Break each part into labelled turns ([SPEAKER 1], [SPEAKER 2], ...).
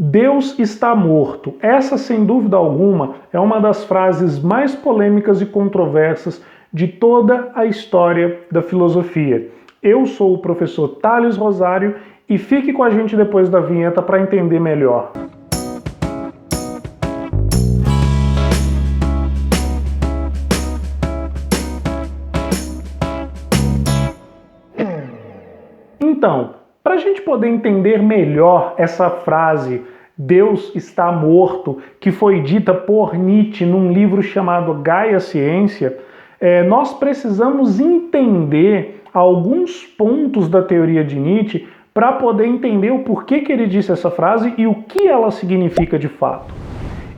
[SPEAKER 1] Deus está morto. Essa, sem dúvida alguma, é uma das frases mais polêmicas e controversas de toda a história da filosofia. Eu sou o professor Thales Rosário e fique com a gente depois da vinheta para entender melhor. Então, para a gente poder entender melhor essa frase, Deus está morto, que foi dita por Nietzsche num livro chamado Gaia Ciência, nós precisamos entender alguns pontos da teoria de Nietzsche para poder entender o porquê que ele disse essa frase e o que ela significa de fato.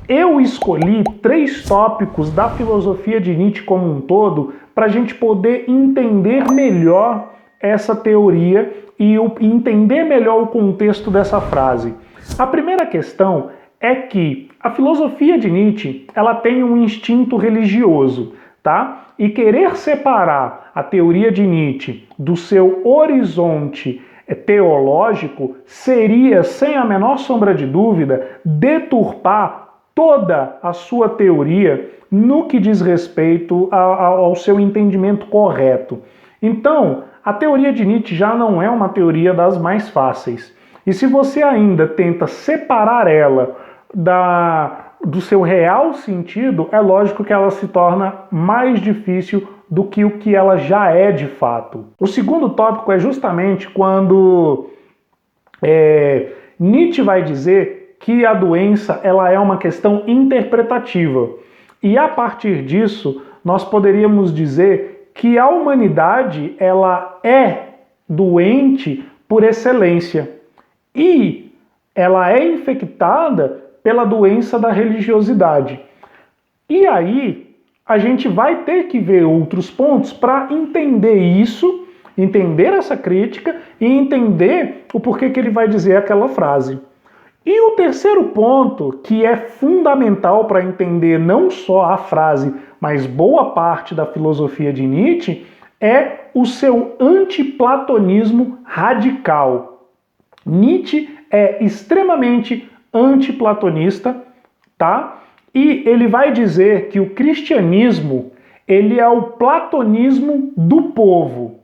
[SPEAKER 1] Eu escolhi 3 tópicos da filosofia de Nietzsche como um todo para a gente poder entender melhor essa teoria e entender melhor o contexto dessa frase. A primeira questão é que a filosofia de Nietzsche ela tem um instinto religioso, tá? E querer separar a teoria de Nietzsche do seu horizonte teológico seria, sem a menor sombra de dúvida, deturpar toda a sua teoria no que diz respeito ao seu entendimento correto. Então, a teoria de Nietzsche já não é uma teoria das mais fáceis. E se você ainda tenta separar ela do seu real sentido, é lógico que ela se torna mais difícil do que o que ela já é de fato. O segundo tópico é justamente quando Nietzsche vai dizer que a doença ela é uma questão interpretativa. E a partir disso, nós poderíamos dizer que a humanidade ela é doente por excelência e ela é infectada pela doença da religiosidade. E aí a gente vai ter que ver outros pontos para entender isso, entender essa crítica e entender o porquê que ele vai dizer aquela frase. E o terceiro ponto, que é fundamental para entender não só a frase, mas boa parte da filosofia de Nietzsche, é o seu antiplatonismo radical. Nietzsche é extremamente antiplatonista, tá? E ele vai dizer que o cristianismo, ele é o platonismo do povo.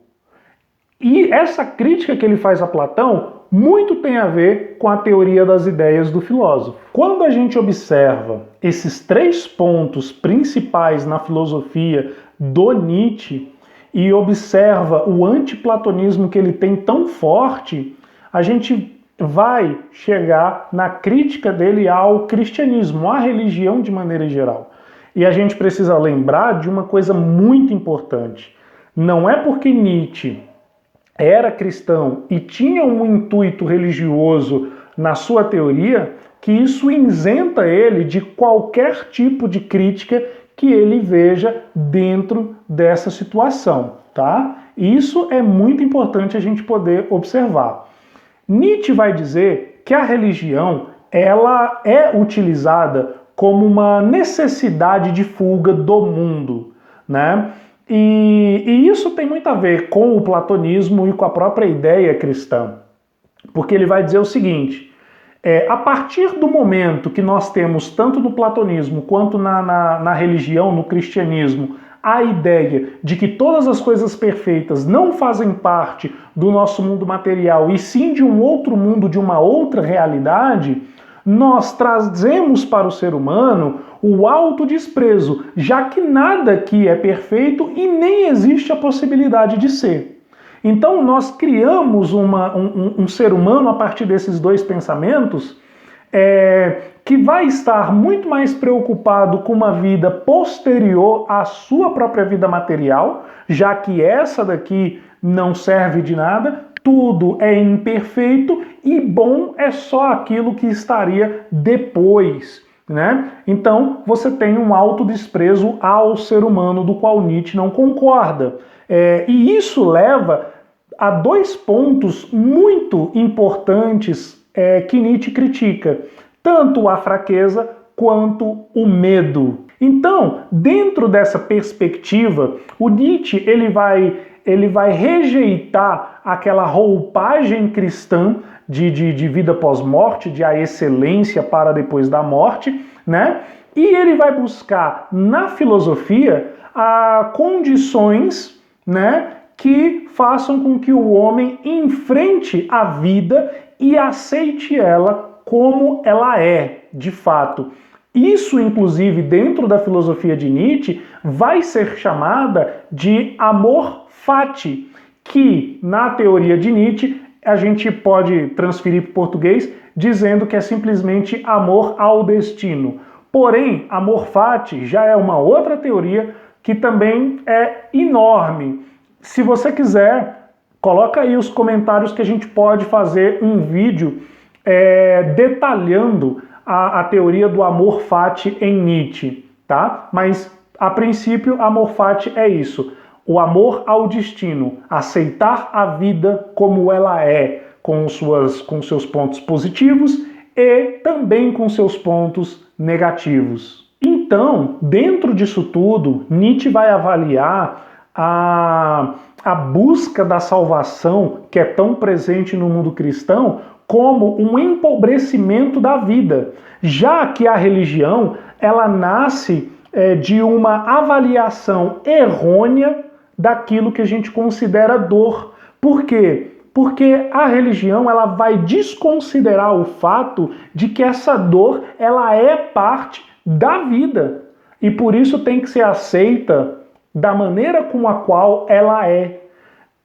[SPEAKER 1] E essa crítica que ele faz a Platão muito tem a ver com a teoria das ideias do filósofo. Quando a gente observa esses 3 pontos principais na filosofia do Nietzsche e observa o antiplatonismo que ele tem tão forte, a gente vai chegar na crítica dele ao cristianismo, à religião de maneira geral. E a gente precisa lembrar de uma coisa muito importante. Não é porque Nietzsche era cristão e tinha um intuito religioso na sua teoria, que isso isenta ele de qualquer tipo de crítica que ele veja dentro dessa situação, tá? Isso é muito importante a gente poder observar. Nietzsche vai dizer que a religião ela é utilizada como uma necessidade de fuga do mundo, né? E isso tem muito a ver com o platonismo e com a própria ideia cristã. Porque ele vai dizer o seguinte, a partir do momento que nós temos, tanto no platonismo quanto na religião, no cristianismo, a ideia de que todas as coisas perfeitas não fazem parte do nosso mundo material e sim de um outro mundo, de uma outra realidade, nós trazemos para o ser humano o autodesprezo, já que nada aqui é perfeito e nem existe a possibilidade de ser. Então nós criamos um ser humano a partir desses 2 pensamentos que vai estar muito mais preocupado com uma vida posterior à sua própria vida material, já que essa daqui não serve de nada, tudo é imperfeito e bom é só aquilo que estaria depois, né? Então você tem um autodesprezo ao ser humano do qual Nietzsche não concorda. E isso leva a 2 pontos muito importantes que Nietzsche critica, tanto a fraqueza quanto o medo. Então, dentro dessa perspectiva, o Nietzsche ele vai rejeitar aquela roupagem cristã de vida pós-morte, de a excelência para depois da morte, né? E ele vai buscar na filosofia condições, né, que façam com que o homem enfrente a vida e aceite ela como ela é, de fato. Isso, inclusive, dentro da filosofia de Nietzsche, vai ser chamada de amor fati, que, na teoria de Nietzsche, a gente pode transferir para o português dizendo que é simplesmente amor ao destino. Porém, amor fati já é uma outra teoria que também é enorme. Se você quiser, coloca aí os comentários que a gente pode fazer um vídeo detalhando a teoria do amor fati em Nietzsche, tá? Mas, a princípio, amor fati é isso. O amor ao destino, aceitar a vida como ela é, com seus pontos positivos e também com seus pontos negativos. Então, dentro disso tudo, Nietzsche vai avaliar a busca da salvação, que é tão presente no mundo cristão, como um empobrecimento da vida, já que a religião ela nasce de uma avaliação errônea daquilo que a gente considera dor. Por quê? Porque a religião ela vai desconsiderar o fato de que essa dor ela é parte da vida e por isso tem que ser aceita da maneira com a qual ela é,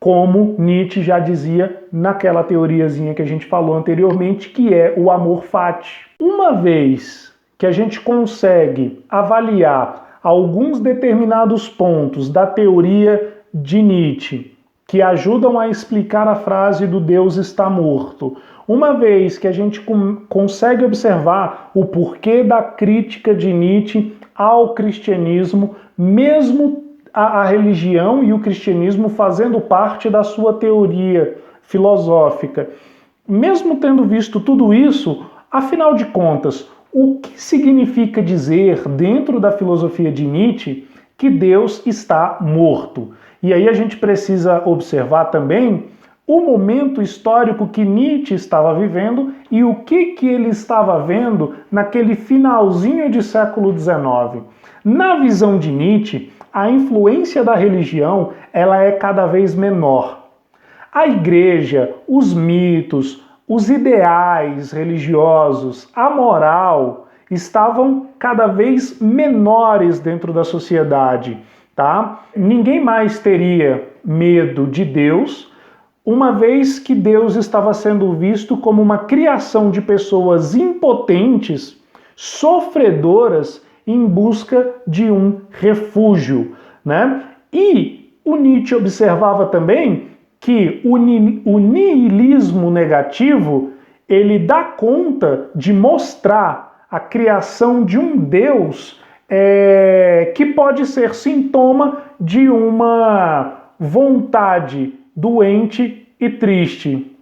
[SPEAKER 1] como Nietzsche já dizia naquela teoriazinha que a gente falou anteriormente, que é o amor fati. Uma vez que a gente consegue avaliar alguns determinados pontos da teoria de Nietzsche que ajudam a explicar a frase do Deus está morto, uma vez que a gente consegue observar o porquê da crítica de Nietzsche ao cristianismo, mesmo a religião e o cristianismo fazendo parte da sua teoria filosófica. Mesmo tendo visto tudo isso, afinal de contas, o que significa dizer, dentro da filosofia de Nietzsche, que Deus está morto? E aí a gente precisa observar também o momento histórico que Nietzsche estava vivendo e o que ele estava vendo naquele finalzinho de século XIX. Na visão de Nietzsche, a influência da religião ela é cada vez menor. A igreja, os mitos, os ideais religiosos, a moral estavam cada vez menores dentro da sociedade, tá? Ninguém mais teria medo de Deus, uma vez que Deus estava sendo visto como uma criação de pessoas impotentes, sofredoras, em busca de um refúgio, né? E o Nietzsche observava também que o niilismo negativo ele dá conta de mostrar a criação de um Deus que pode ser sintoma de uma vontade doente e triste.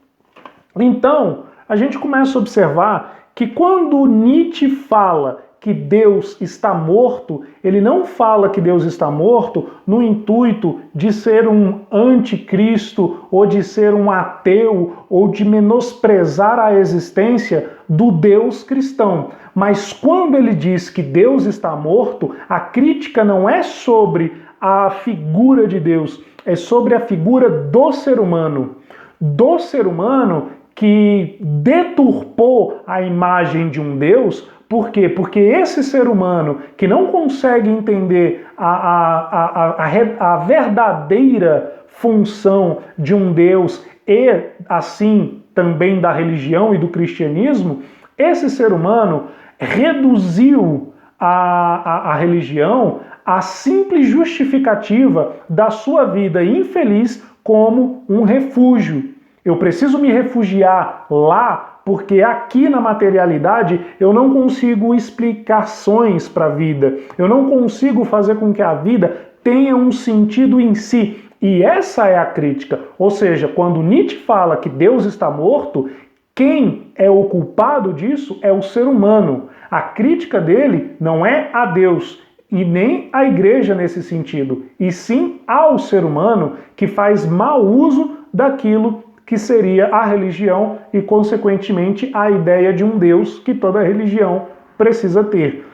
[SPEAKER 1] Então, a gente começa a observar que quando Nietzsche fala que Deus está morto, ele não fala que Deus está morto no intuito de ser um anticristo ou de ser um ateu ou de menosprezar a existência do Deus cristão. Mas quando ele diz que Deus está morto, a crítica não é sobre a figura de Deus, é sobre a figura do ser humano. Do ser humano que deturpou a imagem de um Deus. Por quê? Porque esse ser humano que não consegue entender a verdadeira função de um Deus e, assim, também da religião e do cristianismo, esse ser humano reduziu a religião à simples justificativa da sua vida infeliz como um refúgio. Eu preciso me refugiar lá porque aqui na materialidade eu não consigo explicações para a vida. Eu não consigo fazer com que a vida tenha um sentido em si. E essa é a crítica. Ou seja, quando Nietzsche fala que Deus está morto, quem é o culpado disso é o ser humano. A crítica dele não é a Deus e nem a igreja nesse sentido, e sim ao ser humano que faz mau uso daquilo que seria a religião e, consequentemente, a ideia de um Deus que toda religião precisa ter.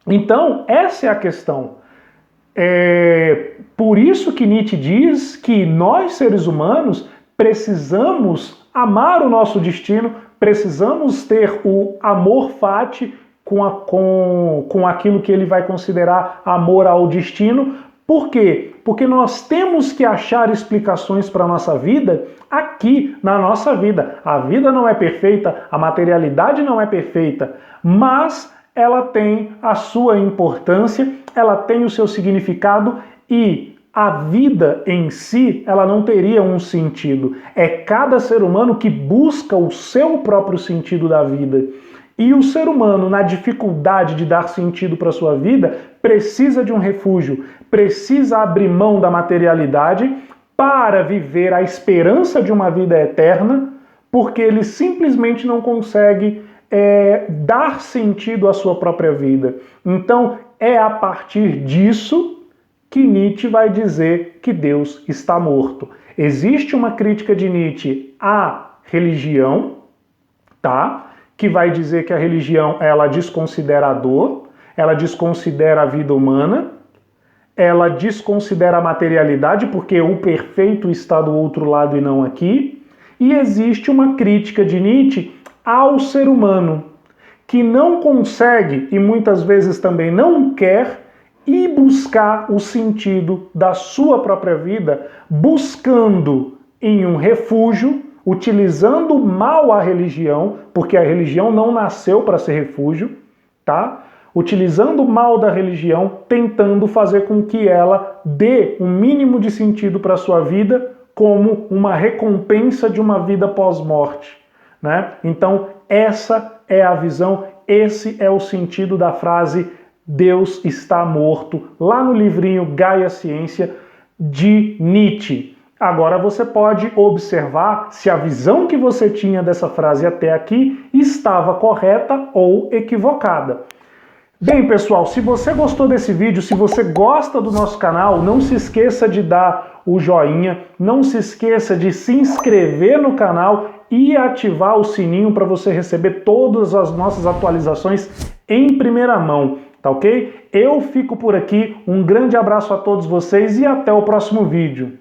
[SPEAKER 1] Então, essa é a questão. Por isso que Nietzsche diz que nós, seres humanos, precisamos amar o nosso destino, precisamos ter o amor fati com aquilo que ele vai considerar amor ao destino. Por quê? Porque nós temos que achar explicações para a nossa vida aqui na nossa vida. A vida não é perfeita, a materialidade não é perfeita, mas ela tem a sua importância, ela tem o seu significado e a vida em si, ela não teria um sentido. É cada ser humano que busca o seu próprio sentido da vida. E o ser humano, na dificuldade de dar sentido para a sua vida, precisa de um refúgio, precisa abrir mão da materialidade para viver a esperança de uma vida eterna, porque ele simplesmente não consegue dar sentido à sua própria vida. Então, é a partir disso que Nietzsche vai dizer que Deus está morto. Existe uma crítica de Nietzsche à religião, tá? Que vai dizer que a religião, ela desconsidera a dor, ela desconsidera a vida humana, ela desconsidera a materialidade, porque o perfeito está do outro lado e não aqui. E existe uma crítica de Nietzsche ao ser humano, que não consegue e muitas vezes também não quer ir buscar o sentido da sua própria vida, buscando em um refúgio, utilizando mal a religião, porque a religião não nasceu para ser refúgio, tá? Utilizando mal da religião, tentando fazer com que ela dê um mínimo de sentido para a sua vida, como uma recompensa de uma vida pós-morte, né? Então, essa é a visão, esse é o sentido da frase Deus está morto, lá no livrinho Gaia Ciência, de Nietzsche. Agora você pode observar se a visão que você tinha dessa frase até aqui estava correta ou equivocada. Bem, pessoal, se você gostou desse vídeo, se você gosta do nosso canal, não se esqueça de dar o joinha, não se esqueça de se inscrever no canal e ativar o sininho para você receber todas as nossas atualizações em primeira mão, tá ok? Eu fico por aqui, um grande abraço a todos vocês e até o próximo vídeo.